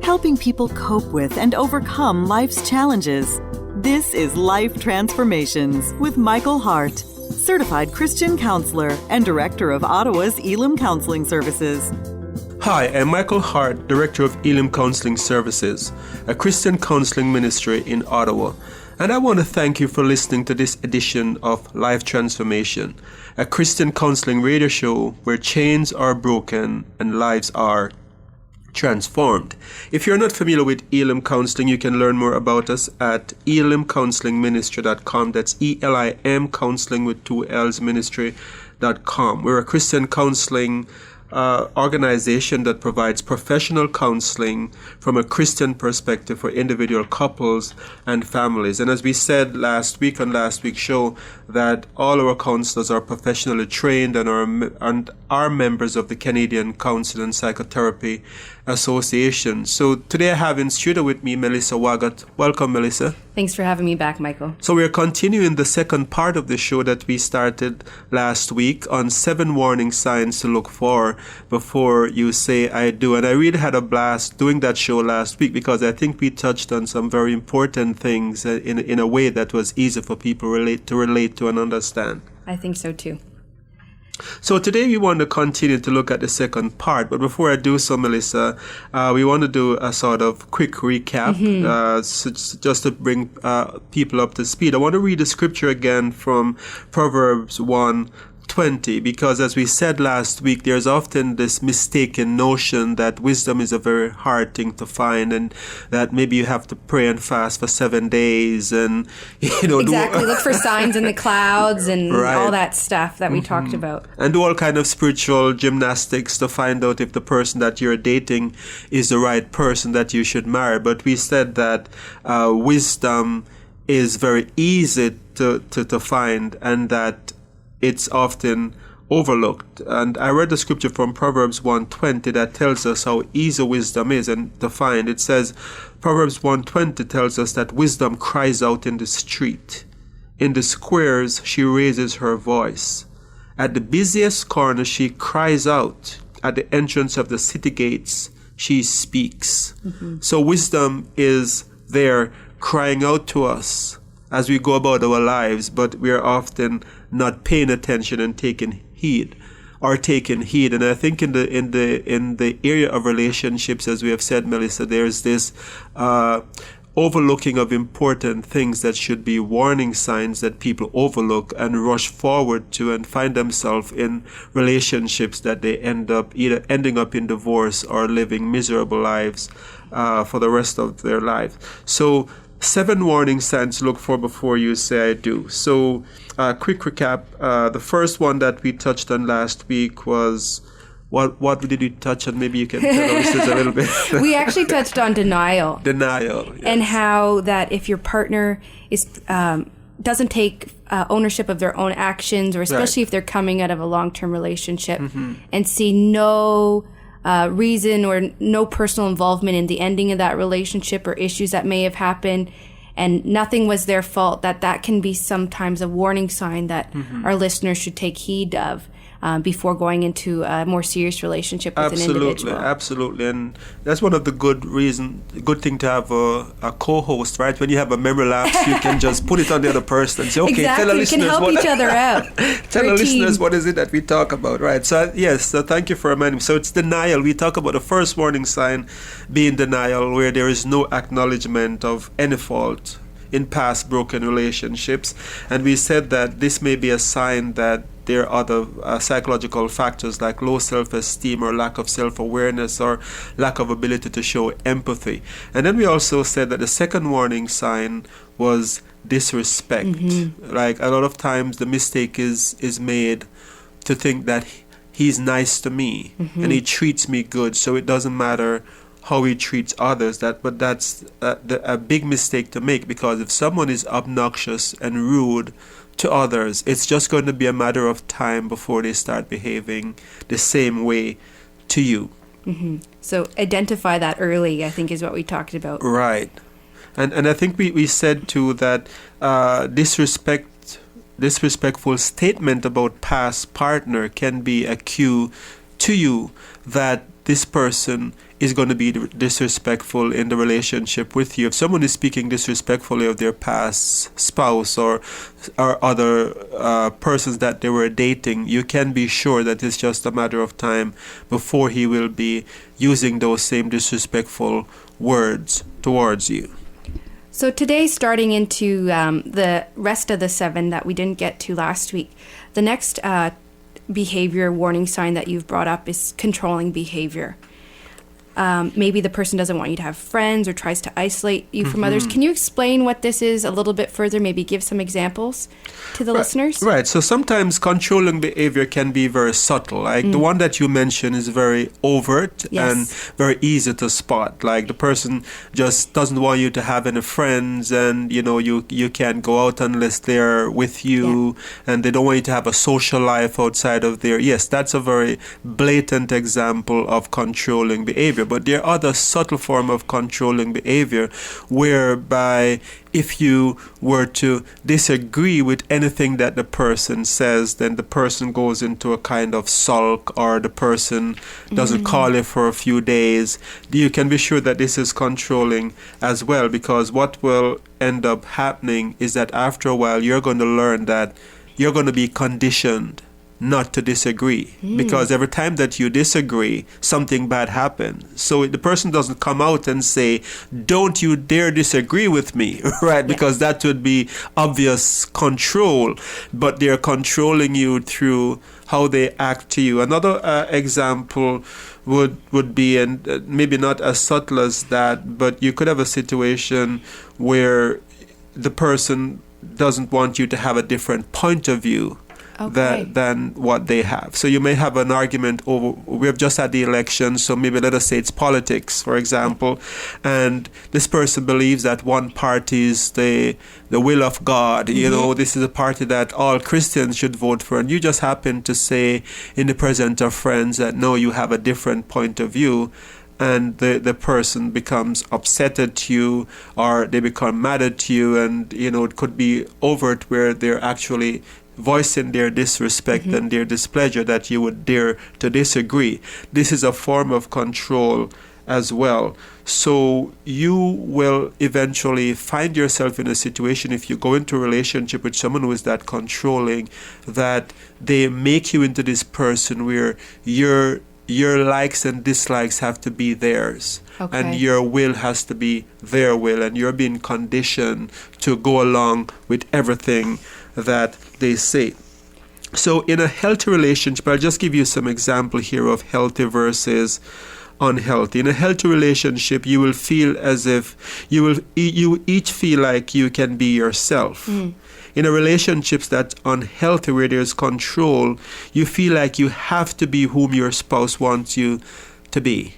helping people cope with and overcome life's challenges. This is Life Transformations with Michael Hart, certified Christian counselor and director of Ottawa's Elim Counselling Services. Hi, I'm Michael Hart, Director of Elim Counselling Services, a Christian counseling ministry in Ottawa. And I want to thank you for listening to this edition of Life Transformation, a Christian counseling radio show where chains are broken and lives are transformed. If you're not familiar with Elim Counseling, you can learn more about us at elimcounselingministry.com. That's ELIM Counseling with 2 L's ministry.com. We're a Christian counseling organization that provides professional counseling from a Christian perspective for individual couples and families. And as we said last week on last week's show, that all our counselors are professionally trained and are members of the Canadian Counseling and Psychotherapy Association. So today I have in studio with me Melissa Waggott. Welcome, Melissa. Thanks for having me back, Michael. So we are continuing the second part of the show that we started last week on 7 warning signs to look for before you say I do. And I really had a blast doing that show last week because I think we touched on some very important things in a way that was easy for people to relate to and understand. I think so too. So today we want to continue to look at the second part, but before I do so, Melissa, we want to do a sort of quick recap, just to bring people up to speed. I want to read the scripture again from Proverbs 1:20, because as we said last week, there's often this mistaken notion that wisdom is a very hard thing to find, and that maybe you have to pray and fast for 7 days, and exactly look for signs in the clouds and right. all that stuff that we talked about, and do all kind of spiritual gymnastics to find out if the person that you're dating is the right person that you should marry. But we said that wisdom is very easy to find, and that it's often overlooked. And I read the scripture from Proverbs 1:20 that tells us how easy wisdom is and to find. It says, Proverbs 1:20 tells us that wisdom cries out in the street. In the squares, she raises her voice. At the busiest corner, she cries out. At the entrance of the city gates, she speaks. So wisdom is there crying out to us as we go about our lives, but we are often not paying attention and taking heed. And I think in the area of relationships, as we have said, Melissa, there's this overlooking of important things that should be warning signs that people overlook and rush forward to, and find themselves in relationships that they end up either ending up in divorce or living miserable lives for the rest of their life. So 7 warning signs to look for before you say I do. So, quick recap. The first one that we touched on last week was, what did we touch on? Maybe you can tell our listeners a little bit. We actually touched on denial. Denial, yes. And how that if your partner is doesn't take ownership of their own actions, or especially if they're coming out of a long-term relationship, and see no reason or no personal involvement in the ending of that relationship or issues that may have happened, and nothing was their fault, that can be sometimes a warning sign that our listeners should take heed of before going into a more serious relationship with an individual. Absolutely. And that's one of the good thing to have a co-host, right? When you have a memory lapse, you can just put it on the other person and say, okay, exactly. Tell the listeners can help each other out. Tell the listeners what is it that we talk about, right? So so thank you for reminding me. So it's denial. We talk about the first warning sign being denial, where there is no acknowledgement of any fault in past broken relationships. And we said that this may be a sign that there are other psychological factors like low self-esteem or lack of self-awareness or lack of ability to show empathy. And then we also said that the second warning sign was disrespect. Like a lot of times the mistake is made to think that he's nice to me and he treats me good, so it doesn't matter how he treats others. But that's a big mistake to make, because if someone is obnoxious and rude to others, it's just going to be a matter of time before they start behaving the same way to you. So identify that early, I think, is what we talked about. Right. And I think we said too that disrespectful statement about past partner can be a cue to you that this person is going to be disrespectful in the relationship with you. If someone is speaking disrespectfully of their past spouse or other persons that they were dating, you can be sure that it's just a matter of time before he will be using those same disrespectful words towards you. So today, starting into the rest of the 7 that we didn't get to last week, the next behavior warning sign that you've brought up is controlling behavior. Maybe the person doesn't want you to have friends or tries to isolate you from others. Can you explain what this is a little bit further? Maybe give some examples to the listeners? Right. So sometimes controlling behavior can be very subtle. Like the one that you mentioned is very overt and very easy to spot. Like the person just doesn't want you to have any friends, and you can't go out unless they're with you, and they don't want you to have a social life outside of there. Yes, that's a very blatant example of controlling behavior. But there are other subtle form of controlling behavior whereby if you were to disagree with anything that the person says, then the person goes into a kind of sulk, or the person doesn't call you for a few days. You can be sure that this is controlling as well, because what will end up happening is that after a while you're going to learn that you're going to be conditioned not to disagree, because every time that you disagree, something bad happens. So the person doesn't come out and say, don't you dare disagree with me, right? Because that would be obvious control, but they're controlling you through how they act to you. Another example would be, and maybe not as subtle as that, but you could have a situation where the person doesn't want you to have a different point of view than what they have. So you may have an argument over, we have just had the election, so maybe let us say it's politics, for example, and this person believes that one party is the will of God. This is a party that all Christians should vote for, and you just happen to say in the presence of friends that no, you have a different point of view, and the person becomes upset at you, or they become mad at you, and it could be overt where they're actually voicing their disrespect and their displeasure that you would dare to disagree. This is a form of control as well. So you will eventually find yourself in a situation, if you go into a relationship with someone who is that controlling, that they make you into this person where your likes and dislikes have to be theirs, and your will has to be their will, and you're being conditioned to go along with everything that they say. So in a healthy relationship, I'll just give you some example here of healthy versus unhealthy. In a healthy relationship, you will feel as if you each feel like you can be yourself. In a relationship that's unhealthy, where there's control, you feel like you have to be whom your spouse wants you to be.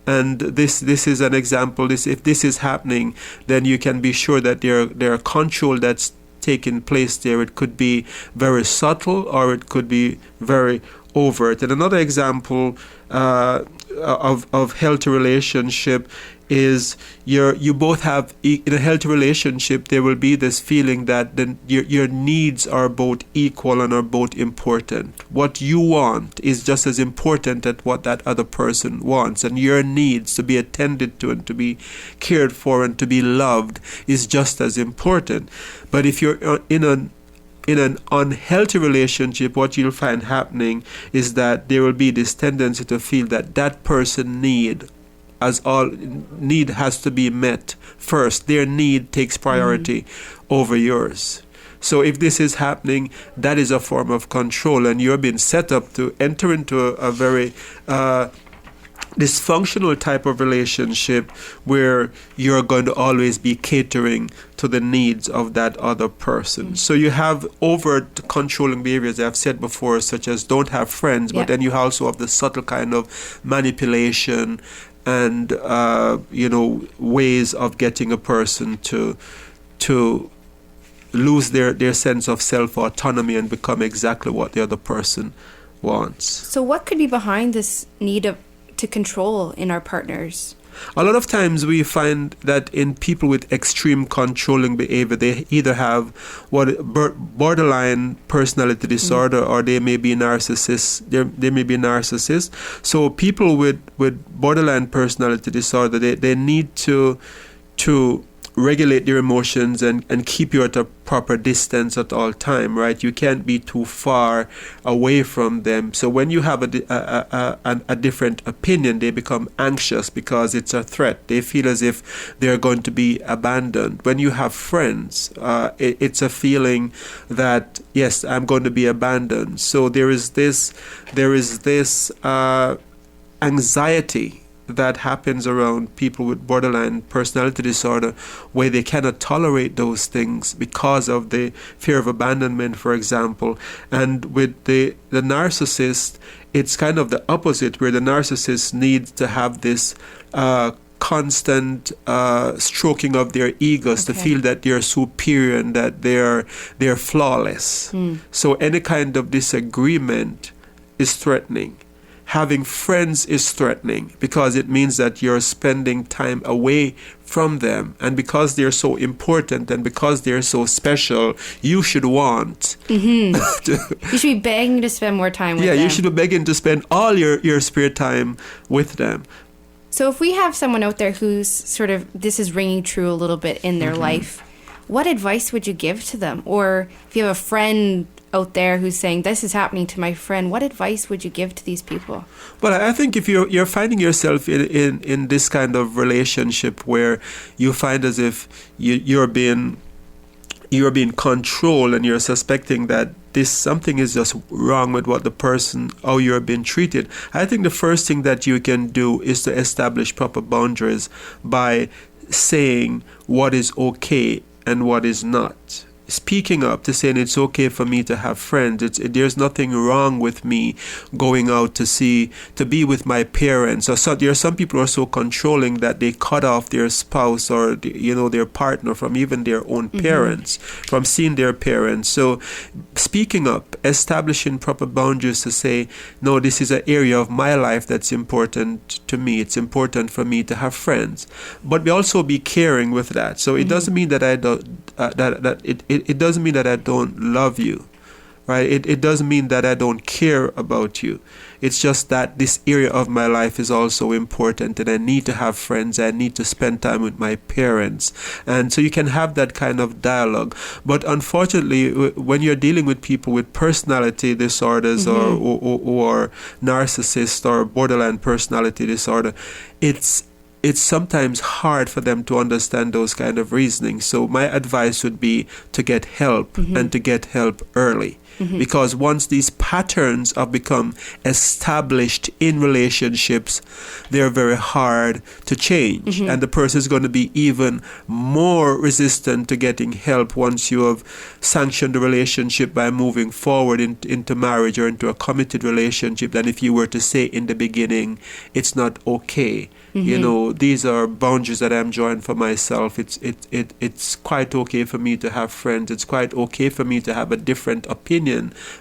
And this is an example. If this is happening, then you can be sure that there are control that's taking place there. It could be very subtle, or it could be very overt. And another example of healthy relationship is you both have, in a healthy relationship, there will be this feeling that your needs are both equal and are both important. What you want is just as important as what that other person wants, and your needs to be attended to and to be cared for and to be loved is just as important. But if you're in an unhealthy relationship, what you'll find happening is that there will be this tendency to feel that person need has to be met first. Their need takes priority over yours. So if this is happening, that is a form of control, and you're being set up to enter into a very dysfunctional type of relationship where you're going to always be catering to the needs of that other person. So you have overt controlling behaviors I've said before, such as don't have friends, but then you also have the subtle kind of manipulation and ways of getting a person to lose their sense of self-autonomy and become exactly what the other person wants. So what could be behind this need to control in our partners? A lot of times we find that in people with extreme controlling behavior, they either have borderline personality disorder, or they may be narcissists. They may be narcissists. So people with borderline personality disorder, they need to regulate their emotions and keep you at a proper distance at all time, right? You can't be too far away from them. So when you have a different opinion, they become anxious because it's a threat. They feel as if they're going to be abandoned. When you have friends, it's a feeling that, yes, I'm going to be abandoned. So there is this anxiety that happens around people with borderline personality disorder, where they cannot tolerate those things because of the fear of abandonment, for example. And with the narcissist, it's kind of the opposite, where the narcissist needs to have this constant stroking of their egos to feel that they're superior and that they're flawless. So any kind of disagreement is threatening. Having friends is threatening, because it means that you're spending time away from them. And because they're so important and because they're so special, you should want you should be begging to spend more time with them. Yeah, you should be begging to spend all your spare time with them. So if we have someone out there who's sort of, this is ringing true a little bit in their life, what advice would you give to them? Or if you have a friend out there who's saying, this is happening to my friend, what advice would you give to these people? Well, I think if you're finding yourself in this kind of relationship where you find as if you're being controlled, and you're suspecting that something is just wrong with how you're being treated, I think the first thing that you can do is to establish proper boundaries by saying what is okay and what is not. Speaking up, to saying it's okay for me to have friends. There's nothing wrong with me going out to be with my parents. So there are some people who are so controlling that they cut off their spouse or their partner from even their own parents, from seeing their parents. So speaking up, establishing proper boundaries to say, no, this is an area of my life that's important to me. It's important for me to have friends, but we also be caring with that. So it doesn't mean that I don't it doesn't mean that I don't love you, right? It doesn't mean that I don't care about you. It's just that this area of my life is also important, and I need to have friends. I need to spend time with my parents. And so you can have that kind of dialogue. But unfortunately, when you're dealing with people with personality disorders or narcissist or borderline personality disorder, it's sometimes hard for them to understand those kind of reasoning. So my advice would be to get help and to get help early. Because once these patterns have become established in relationships, they're very hard to change. And the person is going to be even more resistant to getting help once you have sanctioned the relationship by moving forward into marriage or into a committed relationship than if you were to say in the beginning, it's not okay. These are boundaries that I'm drawing for myself. It's quite okay for me to have friends. It's quite okay for me to have a different opinion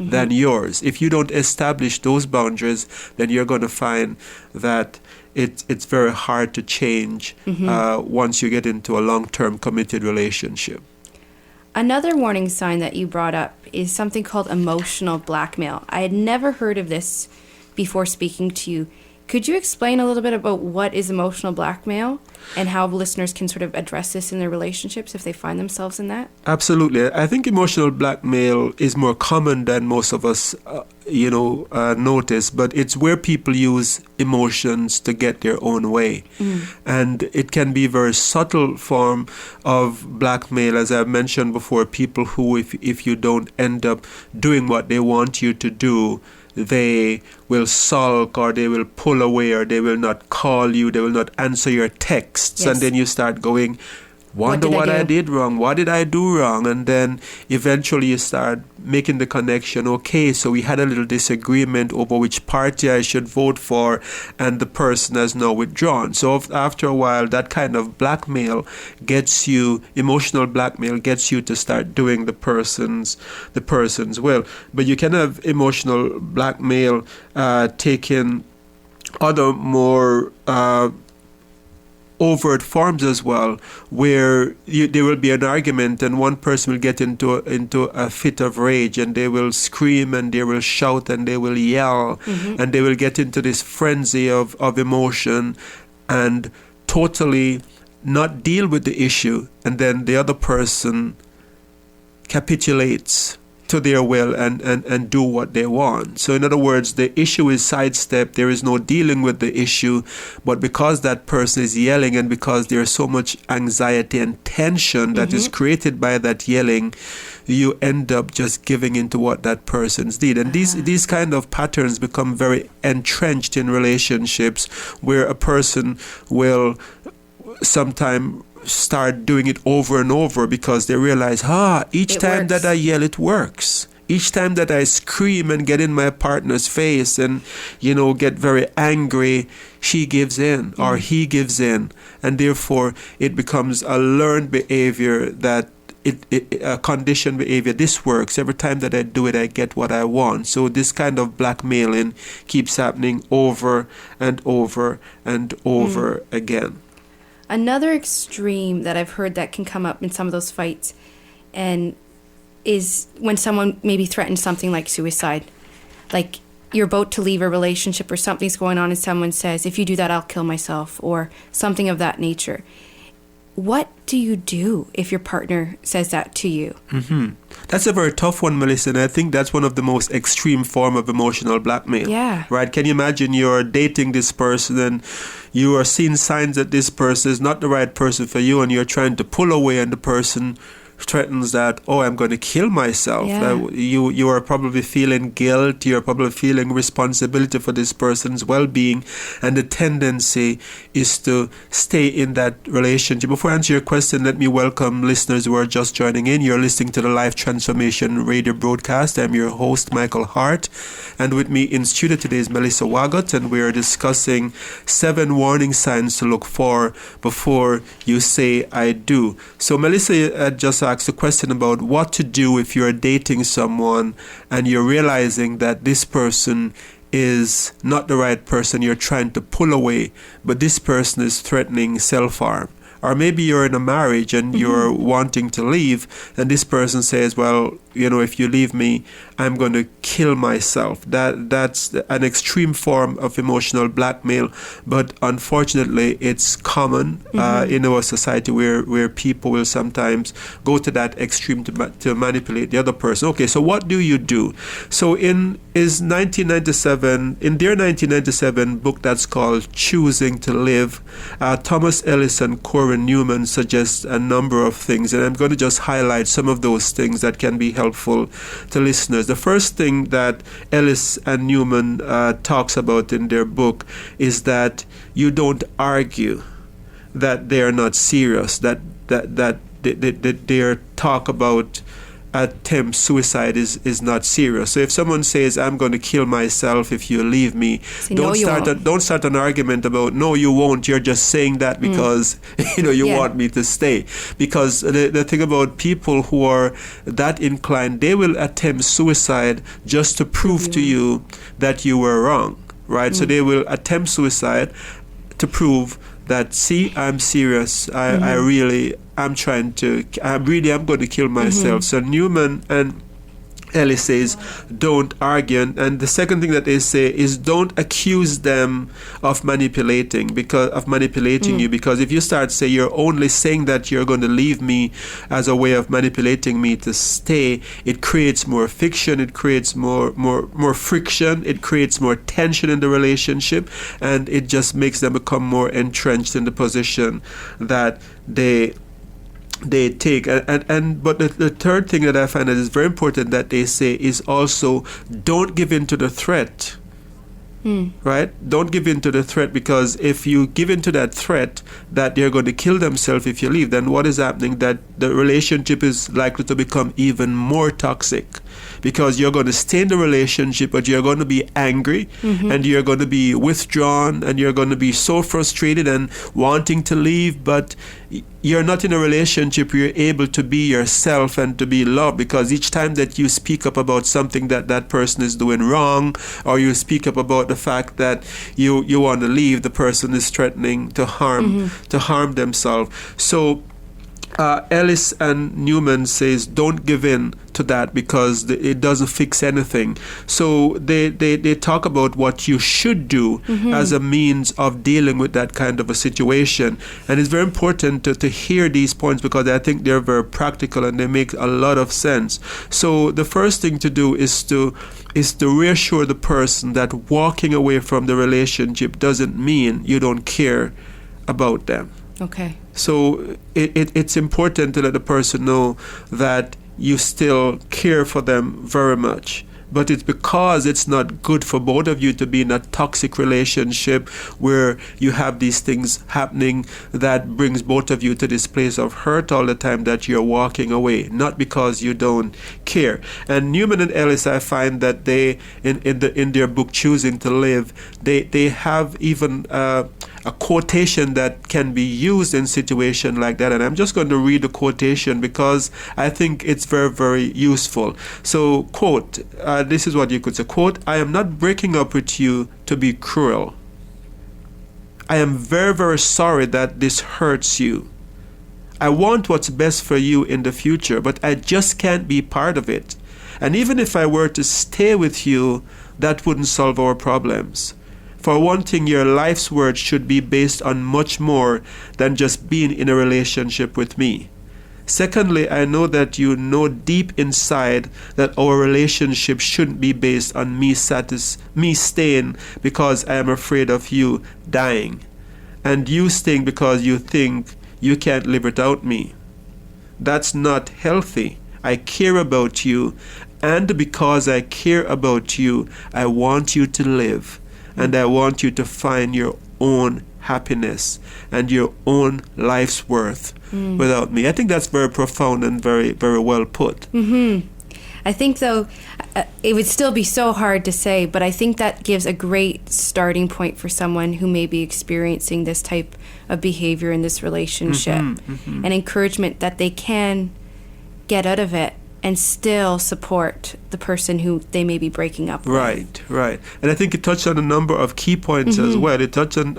than yours. If you don't establish those boundaries, then you're going to find that it's very hard to change once you get into a long-term committed relationship. Another warning sign that you brought up is something called emotional blackmail. I had never heard of this before speaking to you. Could you explain a little bit about what is emotional blackmail and how listeners can sort of address this in their relationships if they find themselves in that? Absolutely. I think emotional blackmail is more common than most of us, notice, but it's where people use emotions to get their own way. And it can be a very subtle form of blackmail, as I've mentioned before, people who, if you don't end up doing what they want you to do, they will sulk, or they will pull away, or they will not call you, they will not answer your texts. Yes. And then you start going, wonder what I did wrong, what did I do wrong? And then eventually you start making the connection, okay, so we had a little disagreement over which party I should vote for, and the person has now withdrawn. So after a while, that kind of blackmail emotional blackmail gets you to start doing the person's will. But you can have emotional blackmail taking other more overt forms as well, where there will be an argument and one person will get into a fit of rage and they will scream and they will shout and they will yell and they will get into this frenzy of emotion and totally not deal with the issue, and then the other person capitulates to their will and do what they want. So in other words, the issue is sidestepped. There is no dealing with the issue, but because that person is yelling and because there's so much anxiety and tension that is created by that yelling, you end up just giving into what that person's did. And these kind of patterns become very entrenched in relationships, where a person will sometime start doing it over and over because they realize, each time that I yell, it works. Each time that I scream and get in my partner's face and, get very angry, she gives in or he gives in. And therefore, it becomes a learned behavior that a conditioned behavior. This works. Every time that I do it, I get what I want. So this kind of blackmailing keeps happening over and over and over again. Another extreme that I've heard that can come up in some of those fights and is when someone maybe threatens something like suicide. Like you're about to leave a relationship or something's going on and someone says, if you do that, I'll kill myself, or something of that nature. What do you do if your partner says that to you? That's a very tough one, Melissa, and I think that's one of the most extreme form of emotional blackmail. Yeah. Right? Can you imagine you're dating this person and you are seeing signs that this person is not the right person for you and you're trying to pull away and the person threatens that, I'm going to kill myself. Yeah. You are probably feeling guilt, you're probably feeling responsibility for this person's well-being, and the tendency is to stay in that relationship. Before I answer your question, let me welcome listeners who are just joining in. You're listening to the Life Transformation radio broadcast. I'm your host, Michael Hart, and with me in studio today is Melissa Wagot, and we are discussing 7 warning signs to look for before you say I do. So Melissa just asked a question about what to do if you're dating someone and you're realizing that this person is not the right person, you're trying to pull away, but this person is threatening self-harm. Or maybe you're in a marriage and you're wanting to leave, and this person says, well, if you leave me, I'm going to kill myself. That's an extreme form of emotional blackmail, but unfortunately, it's common in our society where people will sometimes go to that extreme to manipulate the other person. Okay, so what do you do? So in their 1997 book that's called Choosing to Live, Thomas Ellis and Corey Newman suggests a number of things, and I'm going to just highlight some of those things that can be helpful to listeners. The first thing that Ellis and Newman talks about in their book is that you don't argue that they are not serious, that their talk about attempt suicide is not serious. So if someone says, I'm going to kill myself if you leave me, don't start an argument about, no, you won't. You're just saying that because you want me to stay. Because the thing about people who are that inclined, they will attempt suicide just to prove to you that you were wrong, right? So they will attempt suicide to prove that, see, I'm serious. I'm going to kill myself. So Newman and Ellis says, don't argue. And the second thing that they say is don't accuse them of manipulating you. Because if you start say you're only saying that you're going to leave me as a way of manipulating me to stay, it creates more fiction, it creates more friction, it creates more tension in the relationship, and it just makes them become more entrenched in the position that they take. But the third thing that I find that is very important that they say is also don't give in to the threat. Right? Don't give in to the threat, because if you give in to that threat that they're going to kill themselves if you leave, then what is happening? That the relationship is likely to become even more toxic. because you're going to stay in the relationship, but you're going to be angry and you're going to be withdrawn and you're going to be so frustrated and wanting to leave, but you're not in a relationship where you're able to be yourself and to be loved, because each time that you speak up about something that that person is doing wrong, or you speak up about the fact that you want to leave, the person is threatening to harm themselves. So Ellis and Newman says don't give in to that because it doesn't fix anything. So they talk about what you should do as a means of dealing with that kind of a situation. And it's very important to hear these points because I think they're very practical and they make a lot of sense. So the first thing to do is to reassure the person that walking away from the relationship doesn't mean you don't care about them. Okay. So it's important to let the person know that you still care for them very much. But it's because it's not good for both of you to be in a toxic relationship where you have these things happening that brings both of you to this place of hurt all the time that you're walking away, not because you don't care. And Newman and Ellis, I find that they, in their book Choosing to Live, they have even a quotation that can be used in situation like that. And I'm just going to read the quotation because I think it's very, very useful. So, quote, this is what you could say, quote, "I am not breaking up with you to be cruel. I am very, very sorry that this hurts you. I want what's best for you in the future, but I just can't be part of it. And even if I were to stay with you, that wouldn't solve our problems. For one thing, your life's worth should be based on much more than just being in a relationship with me. Secondly, I know that you know deep inside that our relationship shouldn't be based on me staying because I am afraid of you dying, and you staying because you think you can't live without me. That's not healthy. I care about you, and because I care about you, I want you to live, and I want you to find your own happiness and your own life's worth without me." I think that's very profound and very, very well put. I think, though, it would still be so hard to say, but I think that gives a great starting point for someone who may be experiencing this type of behavior in this relationship, and encouragement that they can get out of it and still support the person who they may be breaking up with. Right. And I think it touched on a number of key points as well. It touched on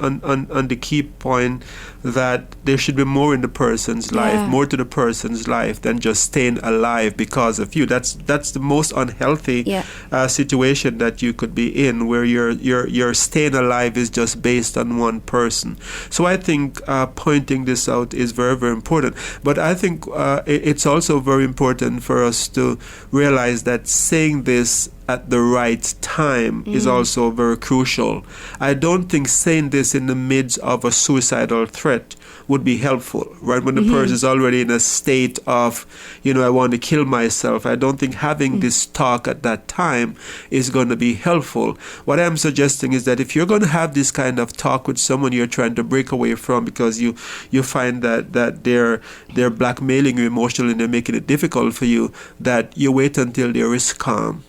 the key point that there should be more in the person's life, more to the person's life than just staying alive because of you. That's the most unhealthy situation that you could be in, where your staying alive is just based on one person. So I think pointing this out is very, very important. But I think it's also very important for us to realize that saying this at the right time is also very crucial. I don't think saying this in the midst of a suicidal threat would be helpful, right? When the person is already in a state of, I want to kill myself. I don't think having this talk at that time is going to be helpful. What I'm suggesting is that if you're going to have this kind of talk with someone you're trying to break away from because you find that they're blackmailing you emotionally and they're making it difficult for you, that you wait until there is calm.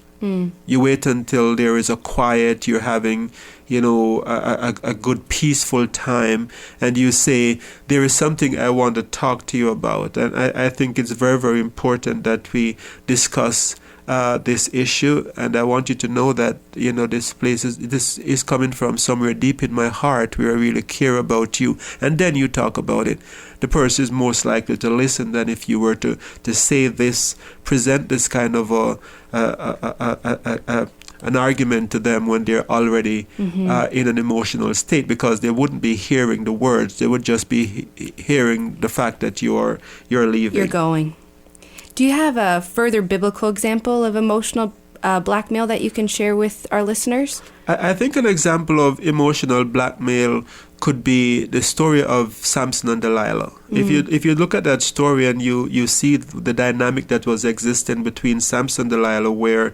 You wait until there is a quiet, you're having, a good peaceful time, and you say, there is something I want to talk to you about. And I think it's very, very important that we discuss this issue, and I want you to know that this is coming from somewhere deep in my heart where I really care about you, and then you talk about it. The person is most likely to listen than if you were to say this, present this kind of an argument to them when they're already in an emotional state, because they wouldn't be hearing the words; they would just be hearing the fact that you're leaving. You're going. Do you have a further biblical example of emotional blackmail that you can share with our listeners? I think an example of emotional blackmail could be the story of Samson and Delilah. If you look at that story and you see the dynamic that was existing between Samson and Delilah, where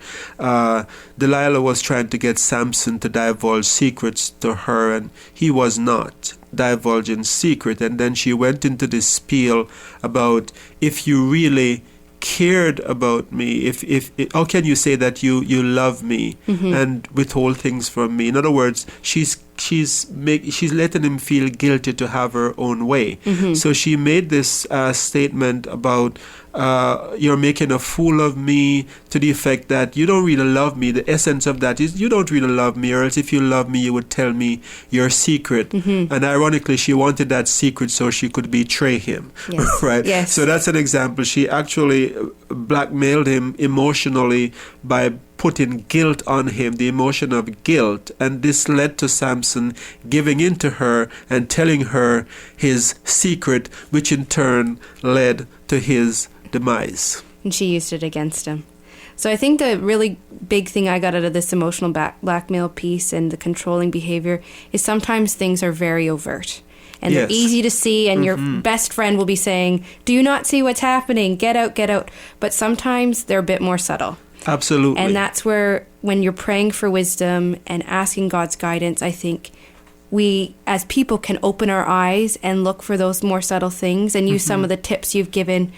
Delilah was trying to get Samson to divulge secrets to her, and he was not divulging secret. And then she went into this spiel about, if you really cared about me, if how can you say that you love me and withhold things from me? In other words, she's letting him feel guilty to have her own way. So she made this statement about you're making a fool of me, to the effect that you don't really love me. The essence of that is you don't really love me, or else if you love me, you would tell me your secret. And ironically, she wanted that secret so she could betray him. Yes. Right? Yes. So that's an example. She actually blackmailed him emotionally by putting guilt on him, the emotion of guilt. And this led to Samson giving in to her and telling her his secret, which in turn led to his demise. And she used it against him. So I think the really big thing I got out of this emotional blackmail piece and the controlling behavior is sometimes things are very overt. And Yes. they're easy to see, and your best friend will be saying, do you not see what's happening? Get out, get out. But sometimes they're a bit more subtle. Absolutely. And that's where, when you're praying for wisdom and asking God's guidance, I think we as people can open our eyes and look for those more subtle things and use some of the tips you've given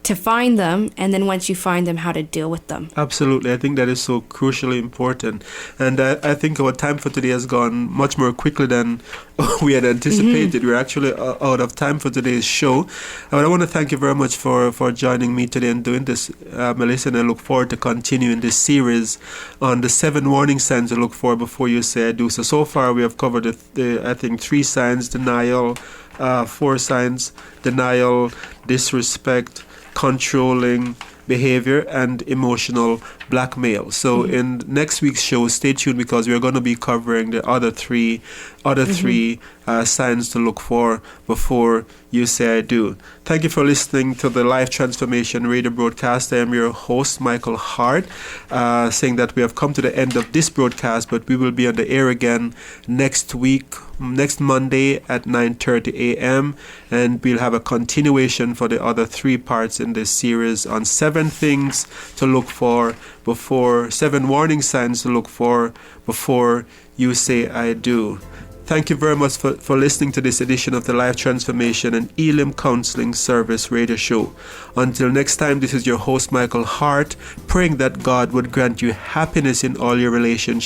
to find them, and then once you find them, how to deal with them. Absolutely. I think that is so crucially important. And I think our time for today has gone much more quickly than we had anticipated. We're actually out of time for today's show. But I want to thank you very much for joining me today and doing this, Melissa, and I look forward to continuing this series on the 7 warning signs to look for before you say I do. So far we have covered, I think, 3 signs: denial, 4 signs: denial, disrespect, controlling behavior, and emotional blackmail. So in next week's show, stay tuned, because we're going to be covering the other three signs to look for before you say I do. Thank you for listening to the Life Transformation radio broadcast. I am your host, Michael Hart, saying that we have come to the end of this broadcast, but we will be on the air again next Monday at 9:30 a.m. and we'll have a continuation for the other 3 parts in this series on 7 things to look for before, 7 warning signs to look for before you say I do. Thank you very much for listening to this edition of the Life Transformation and Elim Counselling Service radio show. Until next time, this is your host, Michael Hart, praying that God would grant you happiness in all your relationships